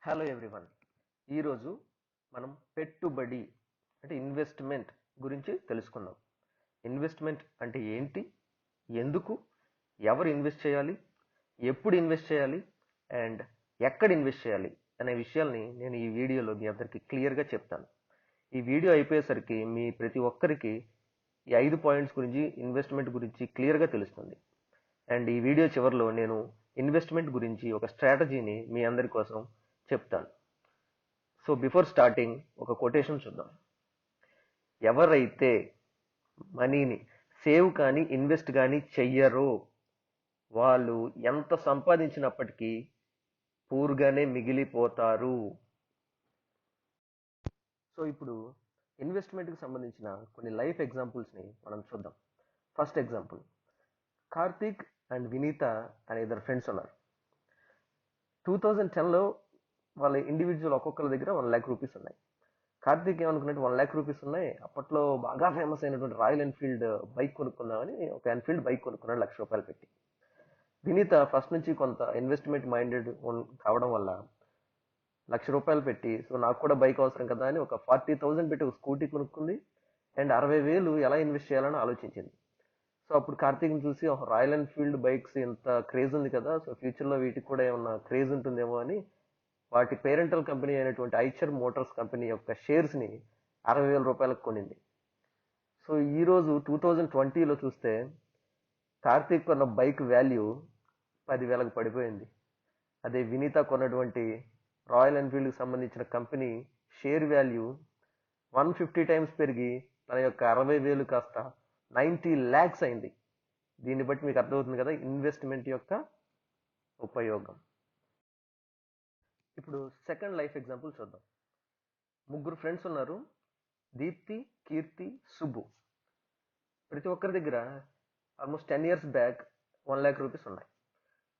Hello everyone. ఈరోజు మనం పెట్టుబడి అంటే ఇన్వెస్ట్మెంట్ గురించి తెలుసుకుందాం. ఇన్వెస్ట్మెంట్ అంటే ఏంటి, ఎందుకు, ఎవరు ఇన్వెస్ట్ చేయాలి, ఎప్పుడు ఇన్వెస్ట్ చేయాలి అండ్ ఎక్కడ ఇన్వెస్ట్ చేయాలి అనే విషయాల్ని నేను ఈ వీడియోలో మీ అందరికీ క్లియర్గా చెప్తాను. ఈ వీడియో అయిపోయేసరికి మీ ప్రతి ఒక్కరికి ఈ 5 పాయింట్స్ గురించి, ఇన్వెస్ట్మెంట్ గురించి క్లియర్గా తెలుస్తుంది. అండ్ ఈ వీడియో చివరిలో నేను ఇన్వెస్ట్మెంట్ గురించి ఒక స్ట్రాటజీని మీ అందరి కోసం చెప్తాను. సో బిఫోర్ స్టార్టింగ్ ఒక కొటేషన్ చూద్దాం. ఎవరైతే మనీని సేవ్ కానీ ఇన్వెస్ట్ కానీ చెయ్యరో వాళ్ళు ఎంత సంపాదించినప్పటికీ పూర్గానే మిగిలిపోతారు. సో ఇప్పుడు ఇన్వెస్ట్మెంట్కి సంబంధించిన కొన్ని లైఫ్ ఎగ్జాంపుల్స్ని మనం చూద్దాం. First example, Karthik and Vineeta అనే ఇద్దరు ఫ్రెండ్స్ ఉన్నారు. 2010లో వాళ్ళ ఇండివిజువల్ ఒక్కొక్కరి దగ్గర 1 lakh రూపీస్ ఉన్నాయి. కార్తీక్ ఏమనుకున్నట్టు 1 lakh రూపీస్ ఉన్నాయి, అప్పట్లో బాగా ఫేమస్ అయినటువంటి రాయల్ ఎన్ఫీల్డ్ బైక్ కొనుక్కుందామని ఒక ఎన్ఫీల్డ్ బైక్ కొనుక్కున్నాడు ₹1,00,000 పెట్టి. వినీత ఫస్ట్ నుంచి కొంత ఇన్వెస్ట్మెంట్ మైండెడ్ కావడం వల్ల ₹1,00,000 పెట్టి, సో నాకు కూడా బైక్ అవసరం కదా అని ఒక 40,000 పెట్టి ఒక స్కూటీ కొనుక్కుంది అండ్ 60,000 ఎలా ఇన్వెస్ట్ చేయాలని ఆలోచించింది. సో అప్పుడు కార్తీక్ని చూసి ఒక రాయల్ ఎన్ఫీల్డ్ బైక్స్ ఇంత క్రేజ్ ఉంది కదా, సో ఫ్యూచర్లో వీటికి కూడా ఏమన్నా క్రేజ్ ఉంటుందేమో అని వాటి పేరెంటల్ కంపెనీ అయినటువంటి ఐచర్ మోటార్స్ కంపెనీ యొక్క షేర్స్ని ₹60,000 కొనింది. సో ఈరోజు 2020లో చూస్తే కార్తీక్ కొన్న బైక్ వాల్యూ 10,000కు పడిపోయింది. అదే వినీత కొన్నటువంటి రాయల్ ఎన్ఫీల్డ్కి సంబంధించిన కంపెనీ షేర్ వాల్యూ 150 టైమ్స్ పెరిగి తన యొక్క 60,000 కాస్త 90 lakhs అయింది. దీన్ని బట్టి మీకు అర్థమవుతుంది కదా ఇన్వెస్ట్మెంట్ యొక్క ఉపయోగం. ఇప్పుడు సెకండ్ లైఫ్ ఎగ్జాంపుల్ చూద్దాం. 3 ఫ్రెండ్స్ ఉన్నారు, దీప్తి, కీర్తి, సుబ్బు. ప్రతి ఒక్కరి దగ్గర almost 10 years back 1 lakh rupees ఉన్నాయి.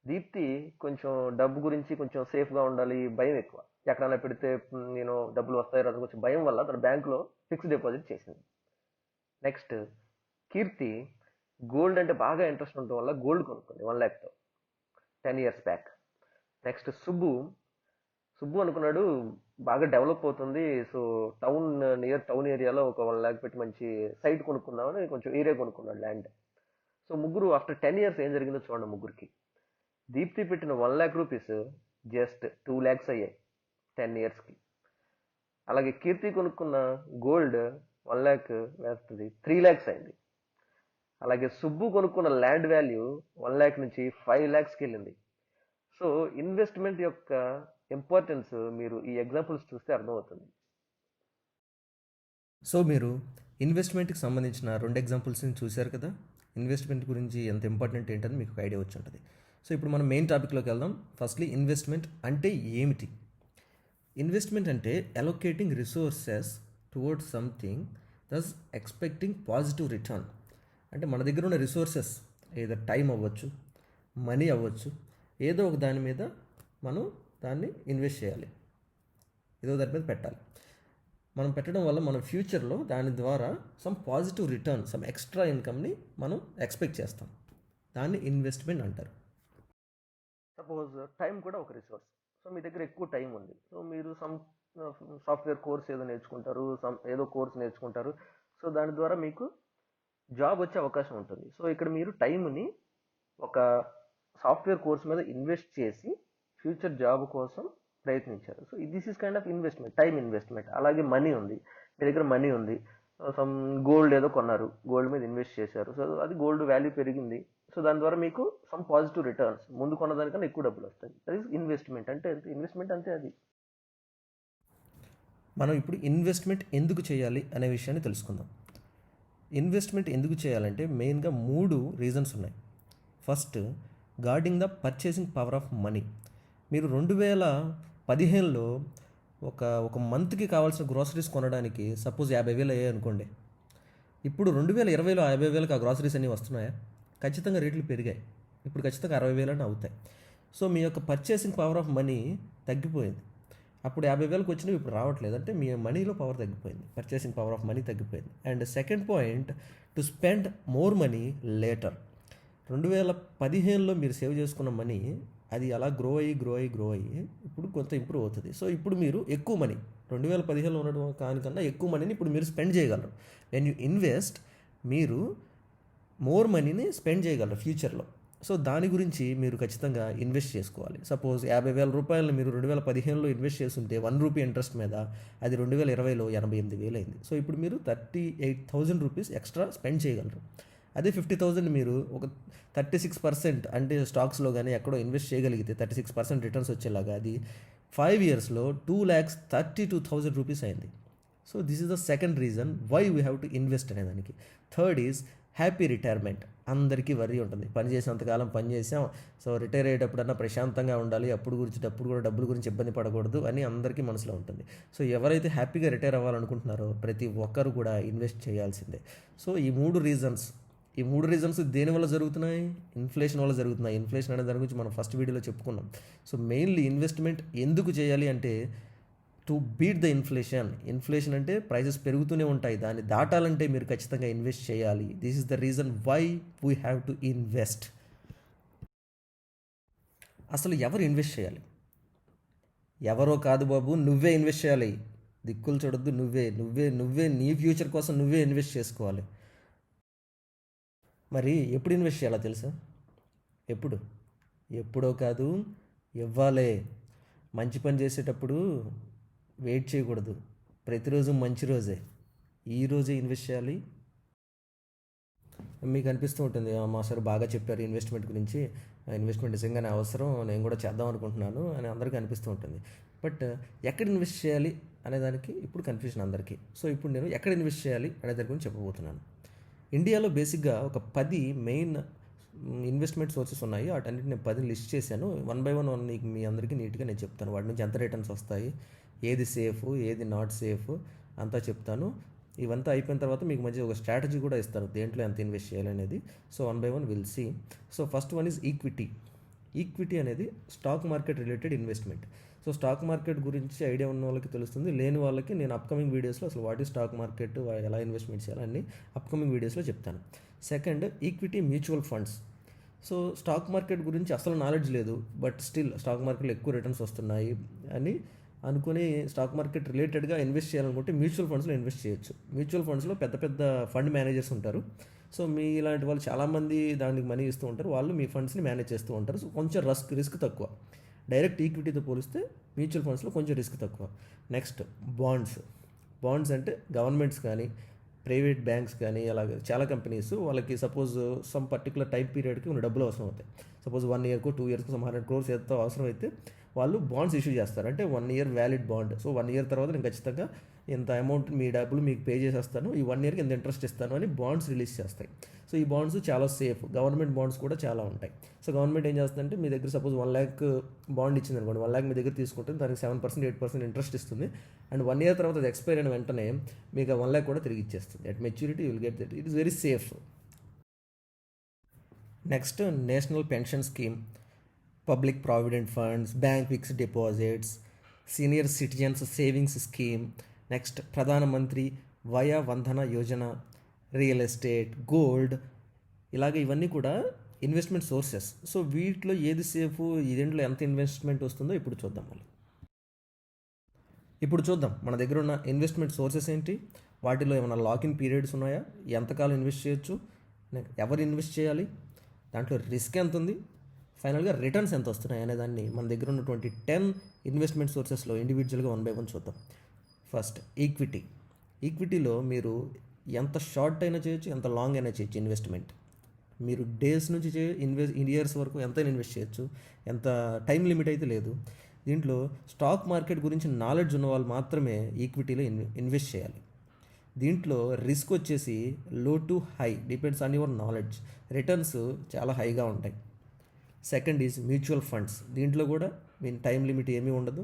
దీప్తి కొంచెం డబ్బు గురించి కొంచెం సేఫ్గా ఉండాలి, భయం ఎక్కువ. ఎక్కడైనా పెడితే నేను డబ్బులు వస్తాయి రాదు కొంచెం భయం వల్ల తన బ్యాంకులో ఫిక్స్డ్ డిపాజిట్ చేసింది. నెక్స్ట్ కీర్తి గోల్డ్ అంటే బాగా ఇంట్రెస్ట్ ఉండటం వల్ల గోల్డ్ కొనుక్కుంది 1 lakhతో 10 years బ్యాక్. నెక్స్ట్ సుబ్బు అనుకున్నాడు బాగా డెవలప్ అవుతుంది, సో నియర్ టౌన్ ఏరియాలో ఒక 1 lakh పెట్టి మంచి సైట్ కొనుక్కుందామని కొంచెం ఏరియా కొనుక్కున్నాడు, ల్యాండ్. సో ముగ్గురు ఆఫ్టర్ 10 years ఏం జరిగిందో చూడండి. ముగ్గురికి దీప్తి పెట్టిన 1 lakh రూపీస్ జస్ట్ 2 lakhs అయ్యాయి 10 yearsకి. అలాగే కీర్తి కొనుక్కున్న గోల్డ్ 1 lakh వేస్తుంది 3 lakhs అయింది. అలాగే సుబ్బు కొనుక్కున్న ల్యాండ్ వాల్యూ 1 lakh నుంచి 5 lakhsకి వెళ్ళింది. సో ఇన్వెస్ట్మెంట్ యొక్క ఇంపార్టెన్స్ మీరు ఈ ఎగ్జాంపుల్స్ చూస్తే అర్థమవుతుంది. సో మీరు ఇన్వెస్ట్మెంట్కి సంబంధించిన 2 ఎగ్జాంపుల్స్ని చూశారు కదా. ఇన్వెస్ట్మెంట్ గురించి ఎంత ఇంపార్టెంట్ ఏంటని మీకు ఒక ఐడియా వచ్చి ఉంటుంది. సో ఇప్పుడు మనం మెయిన్ టాపిక్లోకి వెళ్దాం. ఫస్ట్లీ ఇన్వెస్ట్మెంట్ అంటే ఏమిటి? ఇన్వెస్ట్మెంట్ అంటే అలొకేటింగ్ రిసోర్సెస్ టువర్డ్స్ సంథింగ్ దస్ ఎక్స్పెక్టింగ్ పాజిటివ్ రిటర్న్. అంటే మన దగ్గర ఉన్న రిసోర్సెస్ ఏదో టైం అవ్వచ్చు, మనీ అవ్వచ్చు, ఏదో ఒక దాని మీద మనం దాన్ని ఇన్వెస్ట్ చేయాలి, ఏదో దాని మీద పెట్టాలి. మనం పెట్టడం వల్ల మన ఫ్యూచర్లో దాని ద్వారా some positive return, some extra ఇన్కమ్ని మనం ఎక్స్పెక్ట్ చేస్తాం. దాన్ని ఇన్వెస్ట్మెంట్ అంటారు. సపోజ్ టైం కూడా ఒక రిసోర్స్. సో మీ దగ్గర ఎక్కువ టైం ఉంది, సో మీరు సాఫ్ట్వేర్ కోర్స్ ఏదో నేర్చుకుంటారు, ఏదో కోర్స్ నేర్చుకుంటారు, సో దాని ద్వారా మీకు జాబ్ వచ్చే అవకాశం ఉంటుంది. సో ఇక్కడ మీరు టైంని ఒక సాఫ్ట్వేర్ కోర్స్ మీద ఇన్వెస్ట్ చేసి ఫ్యూచర్ జాబ్ కోసం ప్రయత్నించారు. So this is kind of investment, time investment. అలాగే మనీ ఉంది, మీ దగ్గర మనీ ఉంది, సమ్ గోల్డ్ ఏదో కొన్నారు, గోల్డ్ మీద ఇన్వెస్ట్ చేశారు, సో అది గోల్డ్ వాల్యూ పెరిగింది, సో దాని ద్వారా మీకు సమ్ పాజిటివ్ రిటర్న్స్, ముందు కొన్నదానికన్నా ఎక్కువ డబ్బులు వస్తాయి. అది ఇన్వెస్ట్మెంట్ అంటే ఇన్వెస్ట్మెంట్ అంటే అది. మనం ఇప్పుడు ఇన్వెస్ట్మెంట్ ఎందుకు చేయాలి అనే విషయాన్ని తెలుసుకుందాం. ఇన్వెస్ట్మెంట్ ఎందుకు చేయాలంటే మెయిన్గా 3 రీజన్స్ ఉన్నాయి. First, guarding the purchasing power of money. మీరు 2015లో ఒక మంత్కి కావాల్సిన గ్రోసరీస్ కొనడానికి సపోజ్ 50,000 అయ్యాయి అనుకోండి. ఇప్పుడు 2020లో 50,000కి ఆ గ్రోసరీస్ అన్నీ వస్తున్నాయా? ఖచ్చితంగా రేట్లు పెరిగాయి. ఇప్పుడు ఖచ్చితంగా 60,000 అని అవుతాయి. సో మీ యొక్క పర్చేసింగ్ పవర్ ఆఫ్ మనీ తగ్గిపోయింది. అప్పుడు 50,000కి వచ్చినవి ఇప్పుడు రావట్లేదు, అంటే మీ మనీలో పవర్ తగ్గిపోయింది, పర్చేసింగ్ పవర్ ఆఫ్ మనీ తగ్గిపోయింది. And second point, to spend more money later. 2015లో మీరు సేవ్ చేసుకున్న మనీ అది అలా గ్రో అయ్యి ఇప్పుడు కొంత ఇంప్రూవ్ అవుతుంది. సో ఇప్పుడు మీరు ఎక్కువ మనీ 2015లో ఉండడం కానికన్నా ఎక్కువ మనీని ఇప్పుడు మీరు స్పెండ్ చేయగలరు. వెన్ యూ ఇన్వెస్ట్ మీరు మోర్ మనీని స్పెండ్ చేయగలరు ఫ్యూచర్లో. సో దాని గురించి మీరు ఖచ్చితంగా ఇన్వెస్ట్ చేసుకోవాలి. సపోజ్ 50,000 మీరు 2015లో ఇన్వెస్ట్ చేస్తుంటే ₹1 ఇంట్రెస్ట్ మీద అది 2020లో 88,000 అయింది. సో ఇప్పుడు మీరు ₹38,000 ఎక్స్ట్రా స్పెండ్ చేయగలరు. అదే 50,000 మీరు ఒక 36% అంటే స్టాక్స్లో కానీ ఎక్కడో ఇన్వెస్ట్ చేయగలిగితే 36% రిటర్న్స్ వచ్చేలాగా అది 5 ఇయర్స్లో ₹2,32,000 అయింది. So this is the second reason why we have to invest అనేదానికి. Third is happy retirement. అందరికీ వర్రీ ఉంటుంది, పని చేసేంతకాలం పని చేసాం, సో రిటైర్ అయ్యేటప్పుడన్నా ప్రశాంతంగా ఉండాలి, అప్పుడు కూడా డబ్బుల గురించి ఇబ్బంది పడకూడదు అని అందరికీ మనసులో ఉంటుంది. సో ఎవరైతే హ్యాపీగా రిటైర్ అవ్వాలనుకుంటున్నారో ప్రతి ఒక్కరు కూడా ఇన్వెస్ట్ చేయాల్సిందే. సో ఈ మూడు రీజన్స్ దేనివల్ల జరుగుతున్నాయి? ఇన్ఫ్లేషన్ వల్ల జరుగుతున్నాయి. ఇన్ఫ్లేషన్ అనే దాని గురించి మనం ఫస్ట్ వీడియోలో చెప్పుకున్నాం. సో మెయిన్లీ ఇన్వెస్ట్మెంట్ ఎందుకు చేయాలి అంటే టు బీట్ ద ఇన్ఫ్లేషన్ అంటే ప్రైసెస్ పెరుగుతూనే ఉంటాయి, దాన్ని దాటాలంటే మీరు ఖచ్చితంగా ఇన్వెస్ట్ చేయాలి. This is the reason why we have to invest. అసలు ఎవరు ఇన్వెస్ట్ చేయాలి? ఎవరో కాదు బాబు, నువ్వే ఇన్వెస్ట్ చేయాలి. దిక్కులు చూడొద్దు, నువ్వే నీ ఫ్యూచర్ కోసం నువ్వే ఇన్వెస్ట్ చేసుకోవాలి. మరి ఎప్పుడు ఇన్వెస్ట్ చేయాలో తెలుసా? ఎప్పుడో కాదు, ఇవ్వాలే. మంచి పని చేసేటప్పుడు వెయిట్ చేయకూడదు, ప్రతిరోజు మంచి రోజే, ఈరోజే ఇన్వెస్ట్ చేయాలి. మీకు అనిపిస్తూ ఉంటుంది, మా సార్ బాగా చెప్పారు ఇన్వెస్ట్మెంట్ గురించి, ఇన్వెస్ట్మెంట్ నిజంగానే అవసరం, నేను కూడా చేద్దాం అనుకుంటున్నాను అని అందరికీ అనిపిస్తూ ఉంటుంది. బట్ ఎక్కడ ఇన్వెస్ట్ చేయాలి అనేదానికి ఇప్పుడు కన్ఫ్యూజన్ అందరికీ. సో ఇప్పుడు నేను ఎక్కడ ఇన్వెస్ట్ చేయాలి అనే దాని గురించి చెప్పబోతున్నాను. ఇండియాలో బేసిక్గా ఒక 10 మెయిన్ ఇన్వెస్ట్మెంట్ సోర్సెస్ ఉన్నాయి. వాటన్నిటి నేను 10 లిస్ట్ చేశాను. వన్ బై వన్ మీ అందరికీ నీట్గా నేను చెప్తాను. వాటి నుంచి ఎంత రిటర్న్స్ వస్తాయి, ఏది సేఫ్, ఏది నాట్ సేఫ్ అంతా చెప్తాను. ఇవంతా అయిపోయిన తర్వాత మీకు మంచి ఒక స్ట్రాటజీ కూడా ఇస్తాను, దేంట్లో ఎంత ఇన్వెస్ట్ చేయాలనేది. So one by one will see. So first one is equity అనేది stock market related investment. So stock market గురించి ఐడియా ఉన్న వాళ్ళకి తెలుస్తుంది, లేని వాళ్ళకి నేను అప్కమింగ్ వీడియోస్లో అసలు వాట్ ఈజ్ స్టాక్ మార్కెట్, ఎలా ఇన్వెస్ట్మెంట్ చేయాలని అప్కమింగ్ వీడియోస్లో చెప్తాను. Second, equity mutual funds. So stock market గురించి అసలు నాలెడ్జ్ లేదు, బట్ స్టిల్ స్టాక్ మార్కెట్లో ఎక్కువ రిటర్న్స్ వస్తున్నాయి అని అనుకుని స్టాక్ మార్కెట్ రిలేటెడ్గా ఇన్వెస్ట్ చేయాలనుకుంటే మ్యూచువల్ ఫండ్స్లో ఇన్వెస్ట్ చేయొచ్చు. మ్యూచువల్ ఫండ్స్లో పెద్ద ఫండ్ మేనేజర్స్ ఉంటారు. సో మీ ఇలాంటి వాళ్ళు చాలామంది దానికి మనీ ఇస్తూ ఉంటారు, వాళ్ళు మీ ఫండ్స్ని మేనేజ్ చేస్తూ ఉంటారు. సో కొంచెం రిస్క్ తక్కువ. డైరెక్ట్ ఈక్విటీతో పోలిస్తే మ్యూచువల్ ఫండ్స్లో కొంచెం రిస్క్ తక్కువ. నెక్స్ట్, బాండ్స్ అంటే గవర్నమెంట్స్ కానీ ప్రైవేట్ బ్యాంక్స్ కానీ అలాగే చాలా కంపెనీస్ వాళ్ళకి సపోజ్ సమ్ పర్టికులర్ టైం పీరియడ్కి ఉన్న డబ్బులు అవసరం అవుతాయి. సపోజ్ 1 ఇయర్కో 2 ఇయర్స్కో సమ్ 100 crores ఎంతో అవసరం అయితే వాళ్ళు బాండ్స్ ఇష్యూ చేస్తారు. అంటే 1 year valid bond. So 1 year తర్వాత నేను ఖచ్చితంగా ఇంత అమౌంట్ మీ డబ్బులు మీకు పే చేసేస్తాను, ఈ 1 ఇయర్కి ఇంత ఇంట్రెస్ట్ ఇస్తాను అని బాండ్స్ రిలీజ్ చేస్తాయి. సో ఈ బాండ్స్ చాలా సేఫ్. గవర్నమెంట్ బాండ్స్ కూడా చాలా ఉంటాయి. సో గవర్నమెంట్ ఏం చేస్తుందంటే మీ దగ్గర సపోజ్ 1 lakh బాండ్ ఇచ్చింది అనుకోండి, 1 lakh మీ దగ్గర తీసుకుంటే దానికి 7%, 8% ఇంట్రెస్ట్ ఇస్తుంది. అండ్ 1 year తర్వాత అది ఎక్స్పైర్ అయిన వెంటనే మీకు ఆ 1 lakh కూడా తిరిగి ఇచ్చేస్తుంది. At maturity you will get that. It is very safe. Next, national pension scheme, public provident funds, bank fixed deposits, senior citizens savings scheme, next ప్రధానమంత్రి via Vandana Yojana, real estate, gold, ఇలాగ ఇవన్నీ కూడా ఇన్వెస్ట్మెంట్ సోర్సెస్. సో వీటిలో ఏది safe, దీంట్లో ఎంత investment వస్తుందో ఇప్పుడు చూద్దాం. మన దగ్గర ఉన్న ఇన్వెస్ట్మెంట్ సోర్సెస్ ఏంటి, వాటిలో ఏమైనా లాకిన్ పీరియడ్స్ ఉన్నాయా, ఎంతకాలం ఇన్వెస్ట్ చేయొచ్చు, ఎవరు ఇన్వెస్ట్ చేయాలి, దాంట్లో రిస్క్ ఎంత ఉంది, ఫైనల్గా రిటర్న్స్ ఎంత వస్తున్నాయి అనే దాన్ని మన దగ్గర ఉన్నటువంటి 10 ఇన్వెస్ట్మెంట్ సోర్సెస్లో ఇండివిజువల్గా 1 by 1 చూద్దాం. ఫస్ట్, ఈక్విటీలో మీరు ఎంత షార్ట్ అయినా చేయొచ్చు, ఎంత లాంగ్ అయినా చేయొచ్చు ఇన్వెస్ట్మెంట్. మీరు డేస్ నుంచి ఇయర్స్ వరకు ఎంతైనా ఇన్వెస్ట్ చేయొచ్చు, ఎంత టైం లిమిట్ అయితే లేదు. దీంట్లో స్టాక్ మార్కెట్ గురించి నాలెడ్జ్ ఉన్న వాళ్ళు మాత్రమే ఈక్విటీలో ఇన్వెస్ట్ చేయాలి. దీంట్లో రిస్క్ వచ్చేసి లో to high, depends on your knowledge. Returns చాలా హైగా ఉంటాయి. Second is mutual funds. దీంట్లో కూడా మీ టైం లిమిట్ ఏమీ ఉండదు.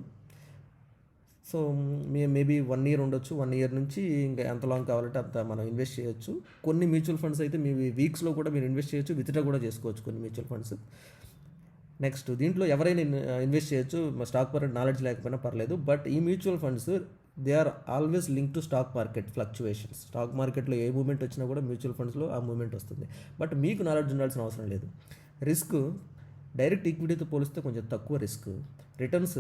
సో మేబీ 1 year ఉండొచ్చు, 1 year నుంచి ఇంకా ఎంత లాంగ్ కావాలంటే అంత మనం ఇన్వెస్ట్ చేయొచ్చు. కొన్ని మ్యూచువల్ ఫండ్స్ అయితే మీ వీక్స్లో కూడా మీరు ఇన్వెస్ట్ చేయొచ్చు, విత్డ్రా కూడా చేసుకోవచ్చు కొన్ని మ్యూచువల్ ఫండ్స్. నెక్స్ట్, దీంట్లో ఎవరైనా ఇన్వెస్ట్ చేయొచ్చు, స్టాక్ మార్కెట్ నాలెడ్జ్ లేకపోయినా పర్లేదు. బట్ ఈ mutual funds they are always link to stock market fluctuations. Stock మార్కెట్లో ఏ మూమెంట్ వచ్చినా కూడా మ్యూచువల్ ఫండ్స్లో ఆ మూమెంట్ వస్తుంది. బట్ మీకు నాలెడ్జ్ ఉండాల్సిన అవసరం లేదు. రిస్క్ డైరెక్ట్ ఈక్విటీతో పోలిస్తే కొంచెం తక్కువ రిస్క్. రిటర్న్స్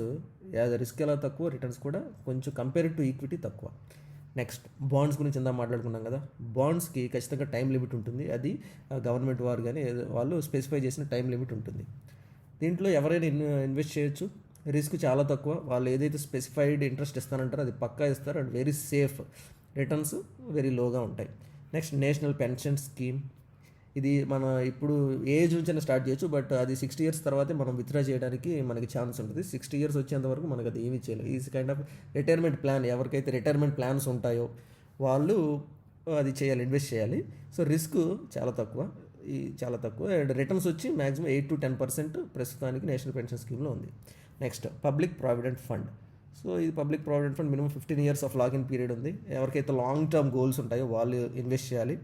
రిస్క్ ఎలా తక్కువ, రిటర్న్స్ కూడా కొంచెం కంపేర్ టు ఈక్విటీ తక్కువ. నెక్స్ట్ బాండ్స్ గురించి ఇందా మాట్లాడుకున్నాం కదా. బాండ్స్కి ఖచ్చితంగా టైం లిమిట్ ఉంటుంది. అది గవర్నమెంట్ వారు కానీ వాళ్ళు స్పెసిఫై చేసిన టైం లిమిట్ ఉంటుంది. దీంట్లో ఎవరైనా ఇన్వెస్ట్ చేయొచ్చు. రిస్క్ చాలా తక్కువ. వాళ్ళు ఏదైతే స్పెసిఫైడ్ ఇంట్రెస్ట్ ఇస్తానంటారో అది పక్కా ఇస్తారు and very safe. Returns very లోగా ఉంటాయి. Next national pension scheme. ఇది మన ఇప్పుడు ఏజ్ నుంచి స్టార్ట్ చేయొచ్చు, బట్ అది 60 years తర్వాతే మనం విత్డ్రా చేయడానికి మనకి ఛాన్స్ ఉంటుంది. 60 years వచ్చేంత వరకు మనకు అది ఏమీ చేయలేదు. ఈ కైండ్ ఆఫ్ రిటైర్మెంట్ ప్లాన్, ఎవరికైతే రిటైర్మెంట్ ప్లాన్స్ ఉంటాయో వాళ్ళు అది చేయాలి, ఇన్వెస్ట్ చేయాలి. సో రిస్క్ చాలా తక్కువ అండ్ రిటర్న్స్ వచ్చి మ్యాక్సిమం 8 to 10% ప్రస్తుతానికి నేషనల్ పెన్షన్ స్కీమ్లో ఉంది. Next public provident fund. So ఇది public provident fund minimum 15 years of lock in period ఉంది. ఎవరికైతే లాంగ్ టర్మ్ గోల్స్ ఉంటాయో వాళ్ళు ఇన్వెస్ట్ చేయాలి.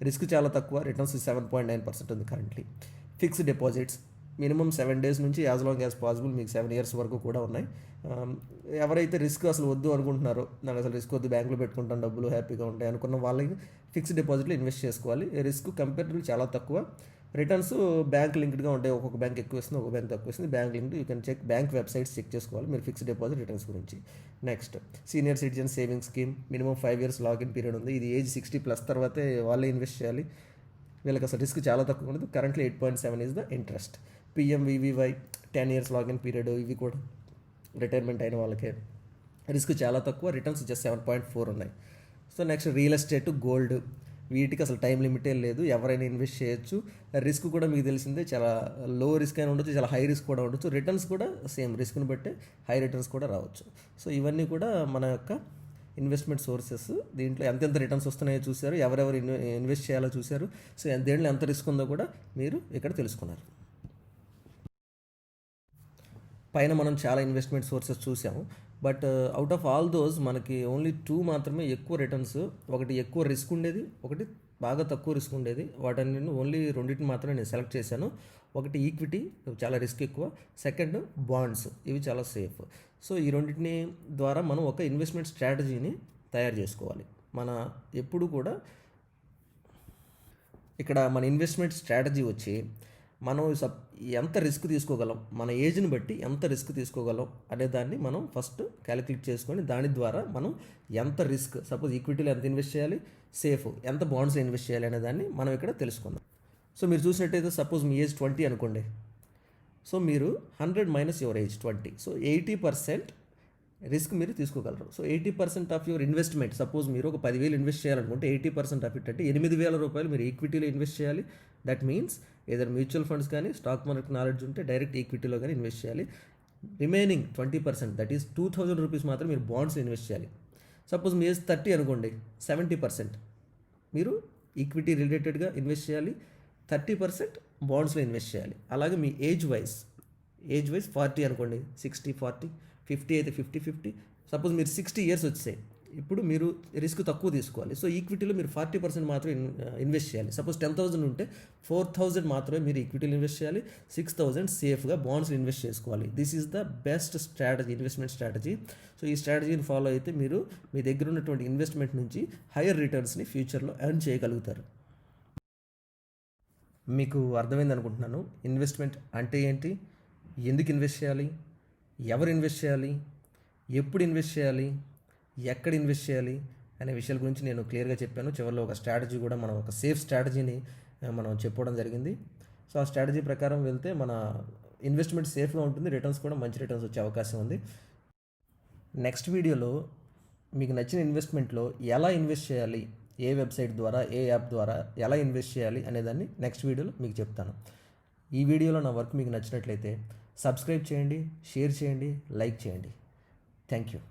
రిస్క్ చాలా తక్కువ, రిటర్న్స్ 7.9% ఉంది currently. Fixed deposits minimum 7 days నుంచి యాజ్ లాంగ్ యాజ్ పాసిబుల్ మీకు 7 years వరకు కూడా ఉన్నాయి. ఎవరైతే రిస్క్ అసలు వద్దు అనుకుంటున్నారో, నాకు అసలు రిస్క్ వద్దు, బ్యాంకులో పెట్టుకుంటాను డబ్బులు హ్యాపీగా ఉంటాయి అనుకున్న వాళ్ళకి ఫిక్స్డ్ డిపాజిట్లో ఇన్వెస్ట్ చేసుకోవాలి. రిస్క్ కంపేరిటివ్లీ చాలా తక్కువ. రిటర్న్స్ బ్యాంక్ లింక్డ్గా ఉంటాయి. ఒక్కొక్క బ్యాంక్ ఎక్కువ ఇస్తుంది, ఒక్కొక్క బ్యాంక్ తక్కువ ఇస్తుంది. Bank linked you can check, bank websites check చేసుకోవాలి మీరు ఫిక్స్డ్ డిపాజిట్ రిటర్న్స్ గురించి. Next senior citizen saving scheme. Minimum 5 years lock in period ఉంది. ఇది ఏజ్ 60+ తర్వాతే వాళ్ళే ఇన్వెస్ట్ చేయాలి. వీళ్ళకి అసలు రిస్క్ చాలా తక్కువ ఉంటుంది. Currently 8.7 is the interest. PMVVY 10 years lock in period. ఇవి కూడా రిటైర్మెంట్ అయిన వాళ్ళకే. రిస్క్ చాలా తక్కువ, రిటర్న్స్ జస్ట్ 7.4 ఉన్నాయి. So next real estate, gold. వీటికి అసలు టైం లిమిటే లేదు, ఎవరైనా ఇన్వెస్ట్ చేయొచ్చు. రిస్క్ కూడా మీకు తెలిసిందే, చాలా లో రిస్క్ అయినా ఉండొచ్చు, చాలా హై రిస్క్ కూడా ఉండొచ్చు. రిటర్న్స్ కూడా సేమ్ రిస్క్ని బట్టే హై రిటర్న్స్ కూడా రావచ్చు. సో ఇవన్నీ కూడా మన యొక్క ఇన్వెస్ట్మెంట్ సోర్సెస్. దీంట్లో ఎంతెంత రిటర్న్స్ వస్తున్నాయో చూశారు, ఎవరెవరు ఇన్వెస్ట్ చేయాలో చూశారు. సో దేంట్లో ఎంత రిస్క్ ఉందో కూడా మీరు ఇక్కడ తెలుసుకున్నారు. పైన మనం చాలా ఇన్వెస్ట్మెంట్ సోర్సెస్ చూసాము, but out of all those మనకి ఓన్లీ 2 మాత్రమే ఎక్కువ రిటర్న్స్. ఒకటి ఎక్కువ రిస్క్ ఉండేది, ఒకటి బాగా తక్కువ రిస్క్ ఉండేది. వాటిని నేను ఓన్లీ 2 మాత్రమే నేను సెలెక్ట్ చేశాను. ఒకటి ఈక్విటీ, చాలా రిస్క్ ఎక్కువ. సెకండ్ బాండ్స్, ఇవి చాలా సేఫ్. సో ఈ 2 ద్వారా మనం ఒక ఇన్వెస్ట్మెంట్ స్ట్రాటజీని తయారు చేసుకోవాలి. మన ఎప్పుడు కూడా ఇక్కడ మన ఇన్వెస్ట్మెంట్ స్ట్రాటజీ వచ్చి మనం ఎంత రిస్క్ తీసుకోగలం, మన ఏజ్ని బట్టి ఎంత రిస్క్ తీసుకోగలం అనే దాన్ని మనం ఫస్ట్ క్యాలిక్యులేట్ చేసుకొని దాని ద్వారా మనం ఎంత రిస్క్, సపోజ్ ఈక్విటీలో ఎంత ఇన్వెస్ట్ చేయాలి, సేఫ్ ఎంత బాండ్స్లో ఇన్వెస్ట్ చేయాలి అనే దాన్ని మనం ఇక్కడ తెలుసుకుందాం. సో మీరు చూసినట్టయితే సపోజ్ మీ ఏజ్ 20 అనుకోండి. సో మీరు 100 - your age 20. సో 80% రిస్క్ మీరు తీసుకోగలరు. So 80% of your investment, suppose మీరు ఒక 10,000 ఇన్వెస్ట్ చేయాలనుకుంటే 80% ఆఫ్ ఇట్ అంటే 8,000 రూపాయలు మీరు ఈక్విటీలో ఇన్వెస్ట్ చేయాలి. దట్ మీన్స్ ఏదైనా మ్యూచువల్ ఫండ్స్ కానీ స్టాక్ మార్కెట్ నాలెడ్జ్ ఉంటే డైరెక్ట్ ఈక్విటీలో కానీ ఇన్వెస్ట్ చేయాలి. రిమైనింగ్ 20%, దట్ ఈస్ 2,000 రూపీస్ మాత్రం మీరు బాండ్స్ ఇన్వెస్ట్ చేయాలి. సపోజ్ మీ ఏజ్ 30 అనుకోండి, 70% మీరు ఈక్విటీ రిలేటెడ్గా ఇన్వెస్ట్ చేయాలి, 30% బాండ్స్లో ఇన్వెస్ట్ చేయాలి. అలాగే మీ ఏజ్ వైజ్ 40 అనుకోండి, 60-40, 50 అయితే 50-50. సపోజ్ మీరు 60 years వచ్చాయి, ఇప్పుడు మీరు రిస్క్ తక్కువ తీసుకోవాలి. సో ఈక్విటీలో మీరు 40% మాత్రం ఇన్వెస్ట్ చేయాలి. సపోజ్ 10,000 ఉంటే 4,000 మాత్రమే మీరు ఈక్విటీలో ఇన్వెస్ట్ చేయాలి, 6,000 సేఫ్గా బాండ్స్లో ఇన్వెస్ట్ చేసుకోవాలి. This is the best strategy, investment strategy. So ఈ స్ట్రాటజీని ఫాలో అయితే మీరు మీ దగ్గర ఉన్నటువంటి ఇన్వెస్ట్మెంట్ నుంచి హయ్యర్ రిటర్న్స్ని ఫ్యూచర్లో ఎర్న్ చేయగలుగుతారు. మీకు అర్థమైంది అనుకుంటున్నాను. ఇన్వెస్ట్మెంట్ అంటే ఏంటి, ఎందుకు ఇన్వెస్ట్ చేయాలి, ఎవరు ఇన్వెస్ట్ చేయాలి, ఎప్పుడు ఇన్వెస్ట్ చేయాలి, ఎక్కడ ఇన్వెస్ట్ చేయాలి అనే విషయాల గురించి నేను క్లియర్గా చెప్పాను. చివరిలో ఒక స్ట్రాటజీ కూడా, మనం ఒక సేఫ్ స్ట్రాటజీని మనం చెప్పుకోవడం జరిగింది. సో ఆ స్ట్రాటజీ ప్రకారం వెళ్తే మన ఇన్వెస్ట్మెంట్ సేఫ్గా ఉంటుంది, రిటర్న్స్ కూడా మంచి రిటర్న్స్ వచ్చే అవకాశం ఉంది. నెక్స్ట్ వీడియోలో మీకు నచ్చిన ఇన్వెస్ట్మెంట్లో ఎలా ఇన్వెస్ట్ చేయాలి, ఏ వెబ్సైట్ ద్వారా, ఏ యాప్ ద్వారా ఎలా ఇన్వెస్ట్ చేయాలి అనేదాన్ని నెక్స్ట్ వీడియోలో మీకు చెప్తాను. ఈ వీడియోలో నా వర్క్ మీకు నచ్చినట్లయితే సబ్స్క్రైబ్ చేయండి, షేర్ చేయండి, లైక్ చేయండి. Thank you.